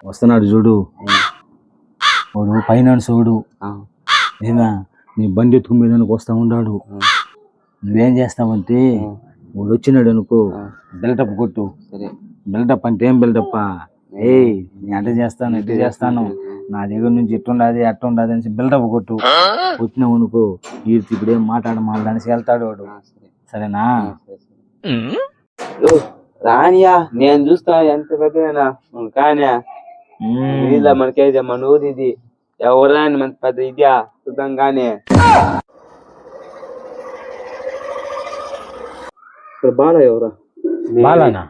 వస్తున్నాడు చూడు, వాడు ఫైనాన్స్ వాడు. ఏమా నీ బండి ఎత్తుకునేదానికి వస్తా ఉన్నాడు. నువ్వేం చేస్తావంటే వాడు వచ్చినాడు అనుకో, బిల్డప్ కొట్టు. బిల్డప్ అంటే ఏం బిల్డప్పా? నేను అట్ట చేస్తాను ఇట్ట చేస్తాను, నా దగ్గర నుంచి ఇట్టుండదు అట్టుండదు అనేసి బిల్డప్ కొట్టు. కొట్టినావు అనుకో, ఇప్పుడేం మాట్లాడమాలని వెళ్తాడు వాడు. సరేనా? రానియా, నేను చూస్తా ఎంత పెద్దనా కానీ ఇలా మనకైతే మన ఊరి ఇది ఎవరైనా మన పెద్ద ఇదా చూద్దాంగానే. బాలా ఎవరా? బాలానా?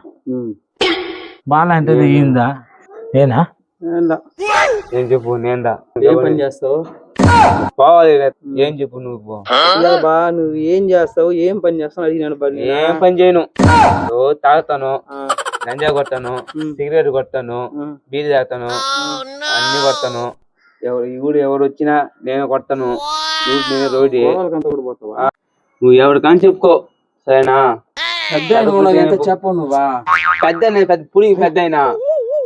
బాలా అంటే ఏందా? ఏనా? ఏం చెప్పు? నేందా? ఏం పని చేస్తావు? పోవాలి. ఏం చెప్పు నువ్వు? నువ్వు ఏం చేస్తావు? ఏం పని చేస్తావు అడిగినాను. ఏం పని చేయను. తాగుతాను, గంజా కొడతాను, సిగరెట్ కొడతాను, బీడి తాగుతాను, అన్ని కొడతాను. ఎవరు వచ్చినా నేను కొడతాను. నేను రోడ్డు నువ్వు ఎవరికని చెప్పుకో, సరేనా? చెప్పు. నువ్వా పెద్ద పుడి పెద్ద అయినా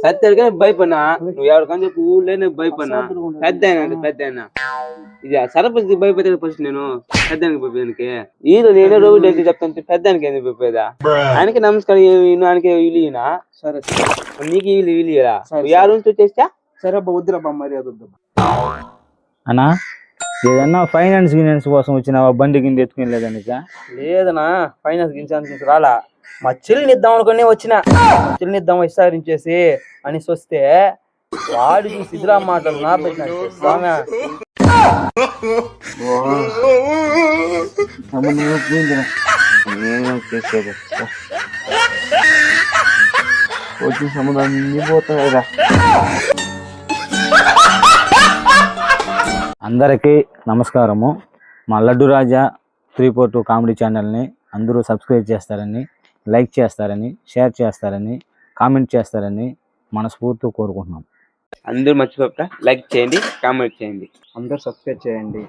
సత్యానికే భయపడినా. నువ్వు ఎవరికని చెప్పు, ఊళ్ళో భయపడినా. పెద్ద అయినా పెద్ద అయినా ఇది సరపతికి భయపడేది ఫస్ట్. నేను పెద్దానికి భయపేదానికి నేనే రోడ్డు అయితే చెప్తాను. పెద్దానికి ఎందుకు భయపేదా? ఆయనకి నమస్కారం, ఆయనకి వీలినా? సరే నీకు వీలియరా? యారు నుంచి వచ్చేస్తా? సరే అబ్బా, వద్దురబ్బా, మర్యాద వద్దు అన్నా. ఏదన్నా ఫైనాన్స్ గినాన్స్ కోసం వచ్చినావా? బండి కింద ఎత్తుకుని లేదనా, ఫైనాన్స్ గిన్స్ రాలా. మా చెల్లిని ఇద్దాం అనుకునే వచ్చిన. చెల్లిని ఇద్దాం విస్తరించేసి అనేసి వస్తే వాడు చూసి ఇద్దరా మాటలు నా పెట్టినాడు. వచ్చి సముద్రాన్ని పోతాయిరా. అందరికీ నమస్కారము. మా లడ్డు రాజా 342 కామెడీ ఛానల్ని అందరూ సబ్స్క్రైబ్ చేస్తారని, లైక్ చేస్తారని, షేర్ చేస్తారని, కామెంట్ చేస్తారని మనస్ఫూర్తిగా కోరుకుంటున్నాం. అందరూ మర్చిపోక లైక్ చేయండి, కామెంట్ చేయండి, అందరూ సబ్స్క్రైబ్ చేయండి.